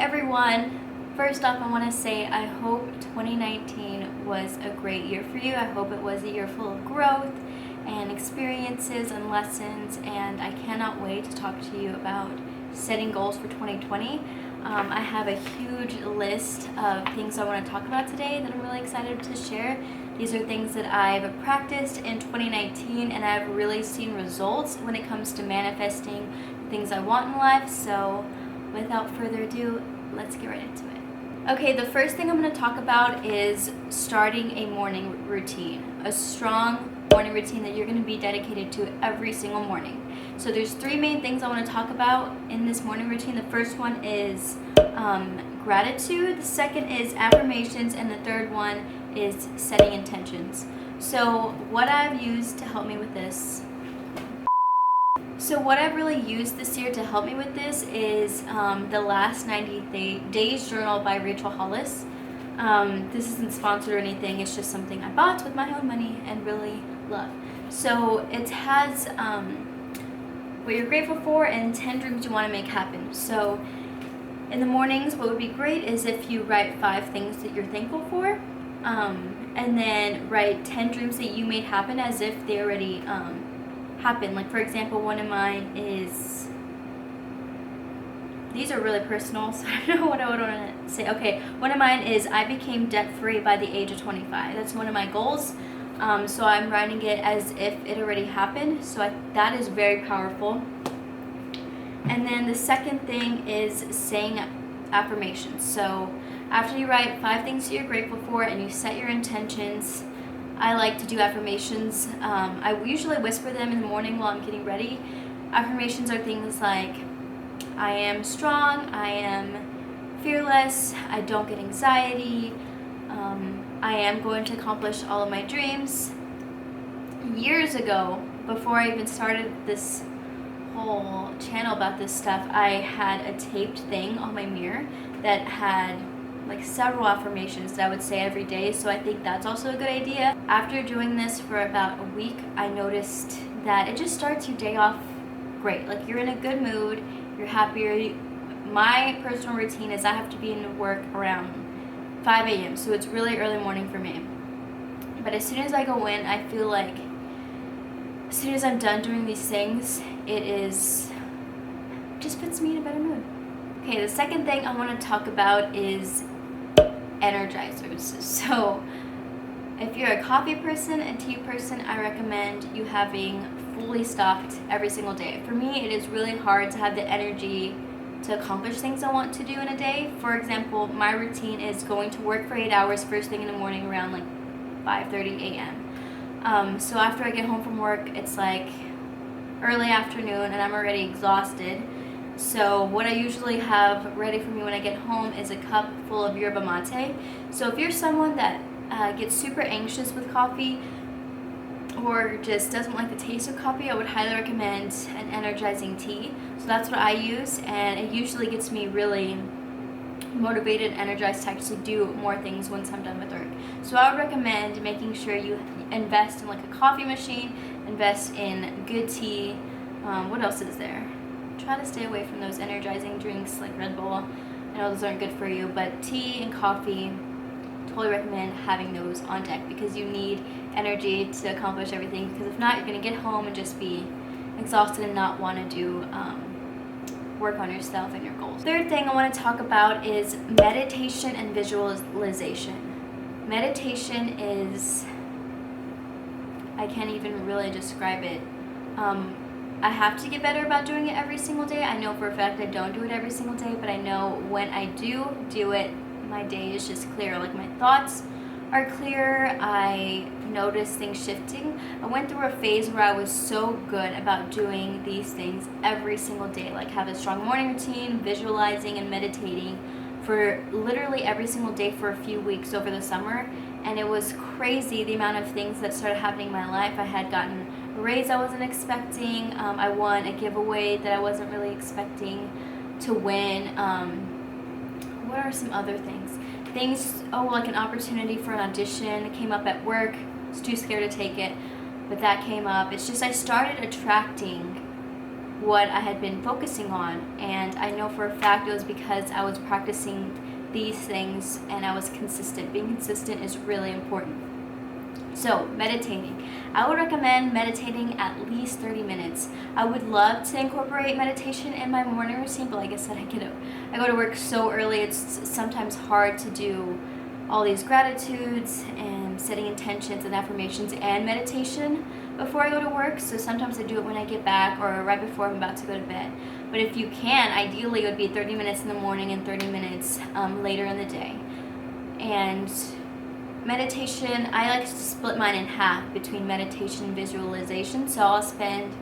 everyone. First off, I want to say I hope 2019 was a great year for you. I hope it was a year full of growth and experiences and lessons, and I cannot wait to talk to you about setting goals for 2020. I have a huge list of things I want to talk about today that I'm really excited to share. These are things that I've practiced in 2019 and I've really seen results when it comes to manifesting things I want in life. So without further ado, let's get right into it. Okay, the first thing I'm going to talk about is starting a morning routine, a strong morning routine that you're going to be dedicated to every single morning. So there's three main things I want to talk about in this morning routine. The first one is gratitude, the second is affirmations, and the third one is setting intentions. So what I've used to help me with this what I've really used this year to help me with this is the Last 90 Days Journal by Rachel Hollis. This isn't sponsored or anything, it's just something I bought with my own money and really love. So it has what you're grateful for and 10 dreams you want to make happen. So in the mornings, what would be great is if you write 5 things that you're thankful for, and then write 10 dreams that you made happen as if they already happen. Like, for example, one of mine is, these are really personal, so I don't know what I would want to say. Okay, one of mine is I became debt-free by the age of 25. That's one of my goals. So I'm writing it as if it already happened. So that is very powerful. And then the second thing is saying affirmations. So after you write 5 things that you're grateful for and you set your intentions, I like to do affirmations. I usually whisper them in the morning while I'm getting ready. Affirmations are things like, I am strong, I am fearless, I don't get anxiety, I am going to accomplish all of my dreams. Years ago, before I even started this whole channel about this stuff, I had a taped thing on my mirror that had like several affirmations that I would say every day, so I think that's also a good idea. After doing this for about a week, I noticed that it just starts your day off great. Like, you're in a good mood, you're happier. My personal routine is I have to be in work around 5 a.m., so it's really early morning for me. But as soon as I go in, I feel like as soon as I'm done doing these things, just puts me in a better mood. Okay, the second thing I want to talk about is energizers. So if you're a coffee person, a tea person, I recommend you having fully stocked every single day. For me, it is really hard to have the energy to accomplish things I want to do in a day. For example, my routine is going to work for 8 hours first thing in the morning around like 5:30 a.m. So after I get home from work, it's like early afternoon and I'm already exhausted. So what I usually have ready for me when I get home is a cup full of yerba mate. So if you're someone that gets super anxious with coffee or just doesn't like the taste of coffee, I would highly recommend an energizing tea. So that's what I use, and it usually gets me really motivated and energized to actually do more things once I'm done with work. So I would recommend making sure you invest in like a coffee machine, invest in good tea. What else is there? Try to stay away from those energizing drinks like Red Bull. I know those aren't good for you, but tea and coffee, totally recommend having those on deck because you need energy to accomplish everything, because if not, you're going to get home and just be exhausted and not want to do work on yourself and your goals. Third thing I want to talk about is meditation and visualization. Meditation is, I can't even really describe it. I have to get better about doing it every single day. I know for a fact I don't do it every single day, but I know when I do it, my day is just clear. Like, my thoughts are clear. I notice things shifting. I went through a phase where I was so good about doing these things every single day, like have a strong morning routine, visualizing and meditating for literally every single day for a few weeks over the summer. And it was crazy the amount of things that started happening in my life. I had gotten a raise I wasn't expecting. I won a giveaway that I wasn't really expecting to win. What are some other things? Like an opportunity for an audition came up at work. I was too scared to take it, but that came up. It's just I started attracting what I had been focusing on. And I know for a fact it was because I was practicing these things and I was consistent. Being consistent is really important. So, meditating. I would recommend meditating at least 30 minutes. I would love to incorporate meditation in my morning routine, but like I said, I go to work so early, it's sometimes hard to do all these gratitudes and setting intentions and affirmations and meditation before I go to work. So sometimes I do it when I get back or right before I'm about to go to bed. But if you can, ideally it would be 30 minutes in the morning and 30 minutes later in the day. And meditation, I like to split mine in half between meditation and visualization. So I'll spend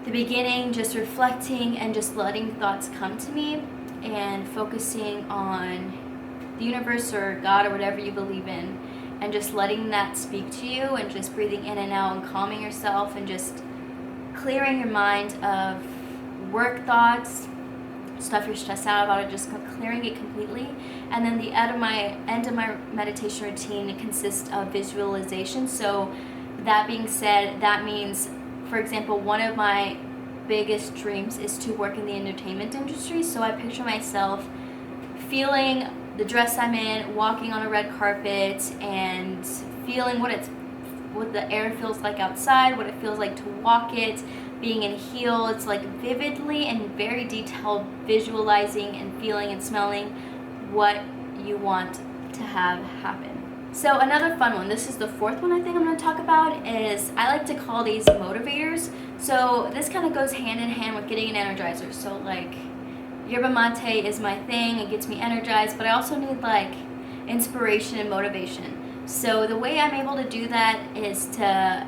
the beginning just reflecting and just letting thoughts come to me and focusing on the universe or God or whatever you believe in, and just letting that speak to you and just breathing in and out and calming yourself and just clearing your mind of work thoughts, stuff you're stressed out about, it, just clearing it completely. And then the end of my meditation routine consists of visualization. So that being said, that means, for example, one of my biggest dreams is to work in the entertainment industry. So I picture myself feeling the dress I'm in, walking on a red carpet, and feeling what the air feels like outside, what it feels like to walk it, being in heels, like vividly and very detailed visualizing and feeling and smelling what you want to have happen. So another fun one, this is the fourth one I think I'm going to talk about, is I like to call these motivators. So this kind of goes hand in hand with getting an energizer. So like yerba mate is my thing, it gets me energized, but I also need like inspiration and motivation. So the way I'm able to do that is to,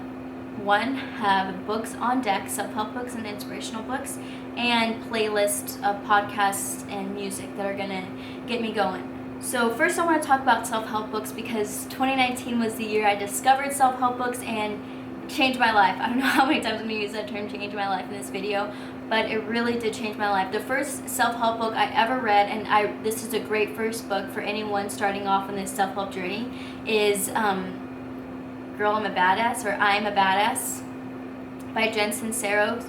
one, have books on deck, self-help books and inspirational books, and playlists of podcasts and music that are gonna get me going. So first I want to talk about self-help books because 2019 was the year I discovered self-help books and changed my life. I don't know how many times I'm going to use that term, change my life, in this video, but it really did change my life. The first self-help book I ever read, and this is a great first book for anyone starting off on this self-help journey, is Girl, I'm a Badass, or I'm a Badass by Jen Sincero.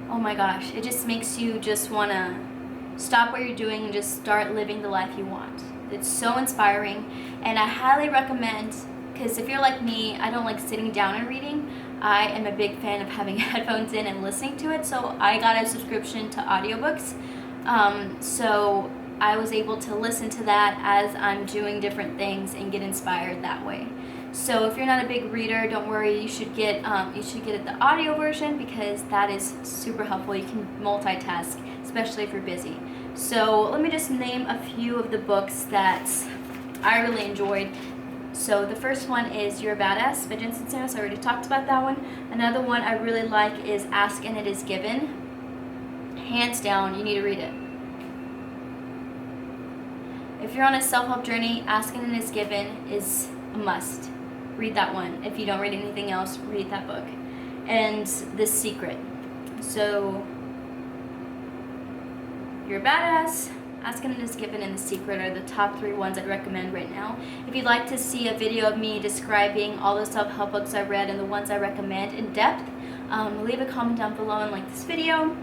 Oh my gosh, it just makes you just want to stop what you're doing and just start living the life you want. It's so inspiring, and I highly recommend, because if you're like me, I don't like sitting down and reading. I am a big fan of having headphones in and listening to it, so I got a subscription to audiobooks. So I was able to listen to that as I'm doing different things and get inspired that way. So if you're not a big reader, don't worry, you should get the audio version because that is super helpful. You can multitask, especially if you're busy. So let me just name a few of the books that I really enjoyed. So the first one is You're a Badass by Jen Sincero. So I already talked about that one. Another one I really like is Ask and It Is Given. Hands down, you need to read it. If you're on a self-help journey, Ask and It Is Given is a must. Read that one. If you don't read anything else, read that book. And The Secret. So You're a Badass, Ask and It Is Given, and The Secret are the top 3 ones I'd recommend right now. If you'd like to see a video of me describing all the self-help books I read and the ones I recommend in depth, leave a comment down below and like this video,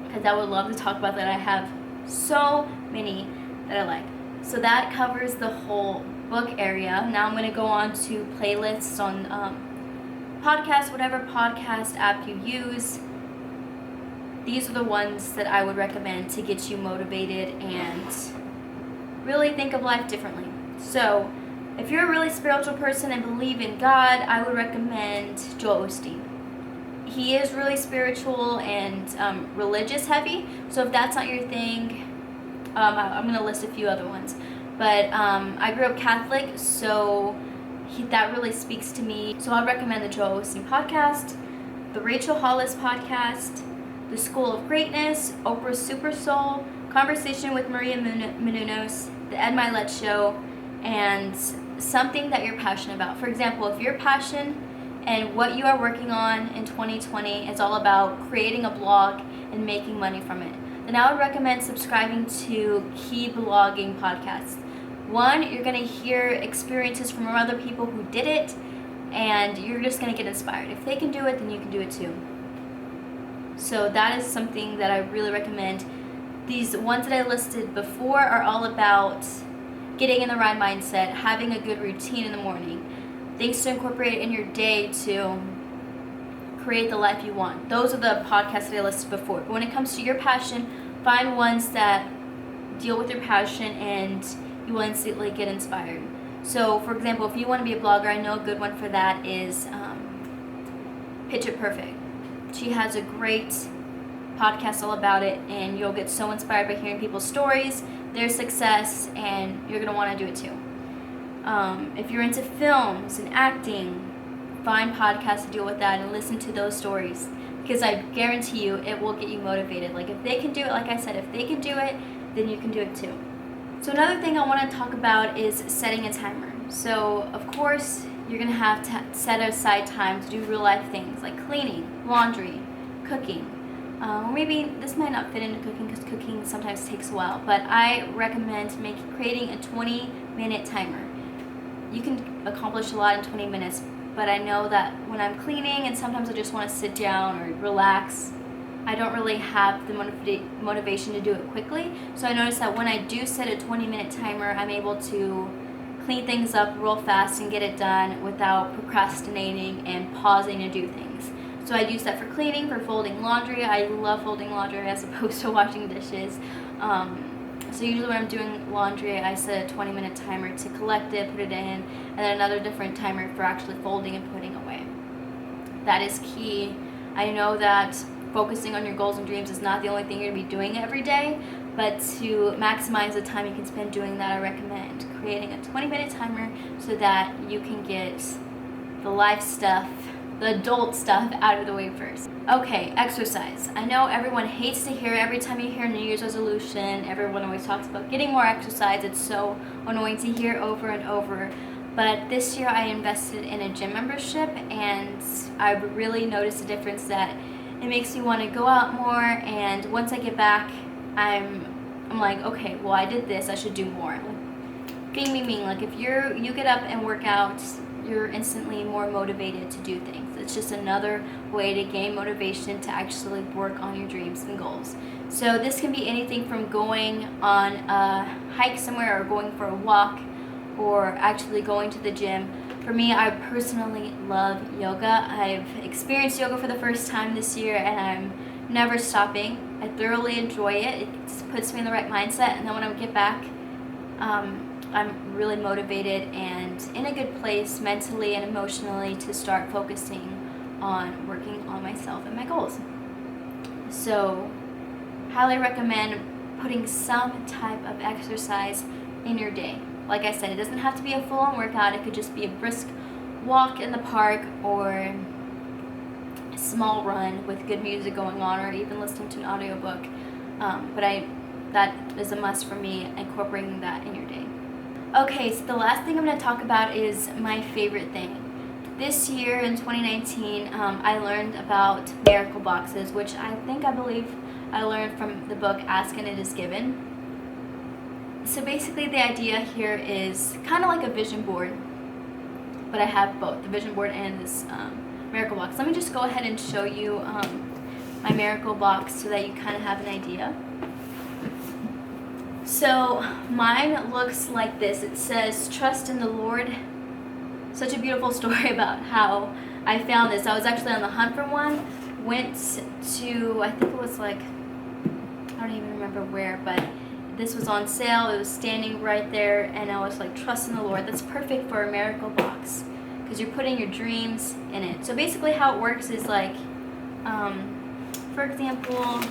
because I would love to talk about that. I have so many that I like. So that covers the whole book area. Now I'm going to go on to playlists on podcasts, whatever podcast app you use. These are the ones that I would recommend to get you motivated and really think of life differently. So if you're a really spiritual person and believe in God, I would recommend Joel Osteen. He is really spiritual and religious heavy, so if that's not your thing, I'm going to list a few other ones. But I grew up Catholic, so that really speaks to me. So I'd recommend the Joel Osteen podcast, the Rachel Hollis podcast, The School of Greatness, Oprah's Super Soul, Conversation with Maria Menounos, The Ed Milet Show, and something that you're passionate about. For example, if your passion and what you are working on in 2020 is all about creating a blog and making money from it, then I would recommend subscribing to key blogging podcasts. One, you're going to hear experiences from other people who did it, and you're just going to get inspired. If they can do it, then you can do it too. So that is something that I really recommend. These ones that I listed before are all about getting in the right mindset, having a good routine in the morning, things to incorporate in your day to create the life you want. Those are the podcasts that I listed before. But when it comes to your passion, find ones that deal with your passion and you will instantly get inspired. So, for example, if you want to be a blogger, I know a good one for that is Pitch It Perfect. She has a great podcast all about it, and you'll get so inspired by hearing people's stories, their success, and you're going to want to do it too. If you're into films and acting, find podcasts to deal with that and listen to those stories, because I guarantee you it will get you motivated. Like, if they can do it, like I said, if they can do it, then you can do it too. So another thing I want to talk about is setting a timer. So, of course, you're going to have to set aside time to do real life things like cleaning, laundry, cooking. Or maybe this might not fit into cooking because cooking sometimes takes a while, but I recommend creating a 20-minute timer. You can accomplish a lot in 20 minutes, but I know that when I'm cleaning and sometimes I just want to sit down or relax, I don't really have the motivation to do it quickly. So I noticed that when I do set a 20-minute timer, I'm able to clean things up real fast and get it done without procrastinating and pausing to do things. So I use that for cleaning, for folding laundry. I love folding laundry as opposed to washing dishes. So usually when I'm doing laundry, I set a 20-minute timer to collect it, put it in, and then another different timer for actually folding and putting away. That is key. I know that focusing on your goals and dreams is not the only thing you're going to be doing every day, but to maximize the time you can spend doing that, I recommend creating a 20-minute timer so that you can get the life stuff, the adult stuff out of the way first. Okay, exercise. I know everyone hates to hear it. Every time you hear New Year's resolution, everyone always talks about getting more exercise. It's so annoying to hear over and over. But this year I invested in a gym membership, and I've really noticed a difference that it makes me want to go out more, and once I get back, I'm like, okay, well, I did this, I should do more. Like, bing. Like, if you get up and work out, you're instantly more motivated to do things. It's just another way to gain motivation to actually work on your dreams and goals. So this can be anything from going on a hike somewhere or going for a walk or actually going to the gym. For me, I personally love yoga. I've experienced yoga for the first time this year, and I'm never stopping. I thoroughly enjoy it. It puts me in the right mindset, and then when I get back, I'm really motivated and in a good place mentally and emotionally to start focusing on working on myself and my goals. So, highly recommend putting some type of exercise in your day. Like I said, it doesn't have to be a full-on workout. It could just be a brisk walk in the park or a small run with good music going on, or even listening to an audiobook. That is a must for me, incorporating that in your day. Okay, so the last thing I'm going to talk about is my favorite thing. This year in 2019, I learned about miracle boxes, which I believe I learned from the book Ask and It Is Given. So basically the idea here is kind of like a vision board, but I have both, the vision board and this miracle box. Let me just go ahead and show you my miracle box so that you kind of have an idea. So mine looks like this. It says, "Trust in the Lord." Such a beautiful story about how I found this. I was actually on the hunt for one, went to, I think it was like, I don't even remember where, but this was on sale. It was standing right there, and I was like, trust in the Lord. That's perfect for a miracle box because you're putting your dreams in it. So basically how it works is like, for example,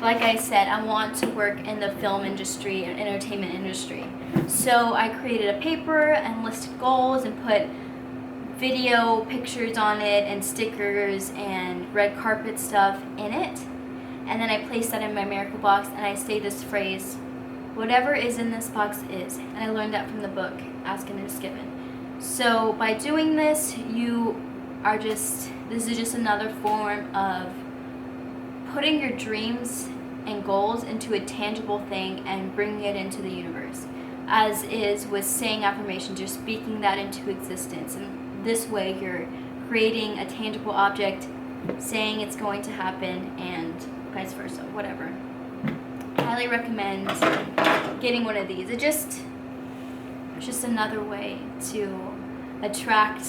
like I said, I want to work in the film industry and entertainment industry. So I created a paper and listed goals and put video pictures on it and stickers and red carpet stuff in it. And then I placed that in my miracle box, and I say this phrase, "Whatever is in this box is." And I learned that from the book, Ask and It Is Given. So by doing this, this is just another form of putting your dreams and goals into a tangible thing and bringing it into the universe. As is with saying affirmations, you're speaking that into existence. And this way, you're creating a tangible object saying it's going to happen and vice versa, whatever. Highly recommend getting one of these. It's just another way to attract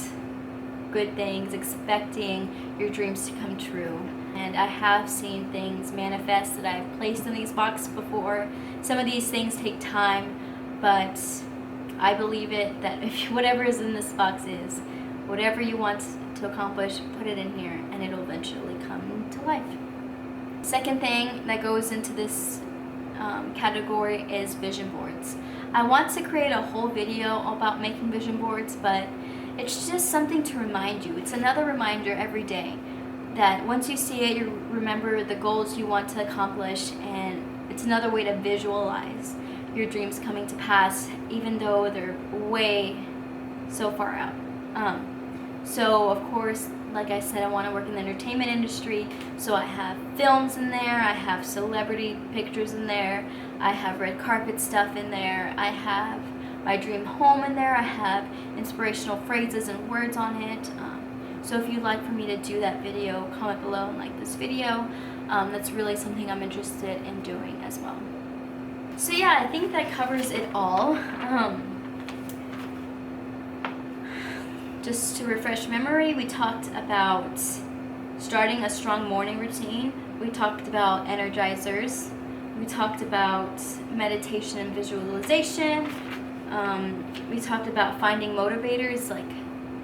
good things, expecting your dreams to come true. And I have seen things manifest that I've placed in these boxes before. Some of these things take time, but I believe it that if whatever is in this box is whatever you want to accomplish, put it in here and it'll eventually come to life. Second thing that goes into this category is vision boards. I want to create a whole video about making vision boards, but it's just something to remind you. It's another reminder every day that once you see it, you remember the goals you want to accomplish, and it's another way to visualize your dreams coming to pass, even though they're way so far out. So of course, like I said, I want to work in the entertainment industry, so I have films in there, I have celebrity pictures in there, I have red carpet stuff in there, I have my dream home in there, I have inspirational phrases and words on it. So if you'd like for me to do that video, comment below and like this video. That's really something I'm interested in doing as well. So yeah, I think that covers it all. Just to refresh memory, we talked about starting a strong morning routine. We talked about energizers. We talked about meditation and visualization. We talked about finding motivators like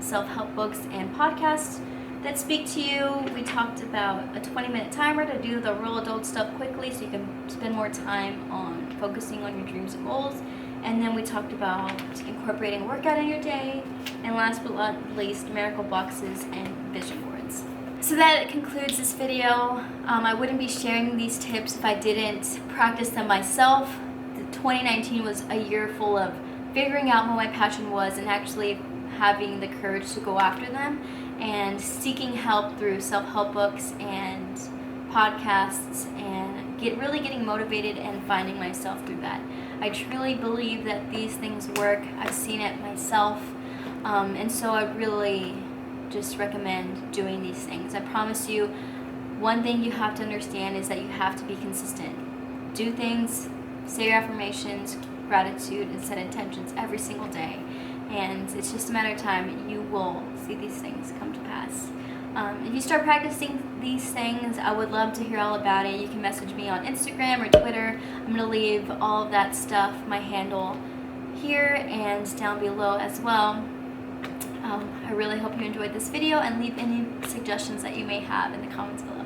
self-help books and podcasts that speak to you. We talked about a 20-minute timer to do the real adult stuff quickly so you can spend more time on focusing on your dreams and goals. And then we talked about incorporating workout in your day. And last but not least, miracle boxes and vision boards. So that concludes this video. I wouldn't be sharing these tips if I didn't practice them myself. 2019 was a year full of figuring out what my passion was and actually having the courage to go after them, and seeking help through self-help books and podcasts, and really getting motivated and finding myself through that. I truly believe that these things work. I've seen it myself, and so I really just recommend doing these things. I promise you, one thing you have to understand is that you have to be consistent. Do things, say your affirmations, gratitude, and set intentions every single day. And it's just a matter of time. You will see these things come to pass. If you start practicing these things, I would love to hear all about it. You can message me on Instagram or Twitter. I'm going to leave all of that stuff, my handle, here and down below as well. I really hope you enjoyed this video, and leave any suggestions that you may have in the comments below.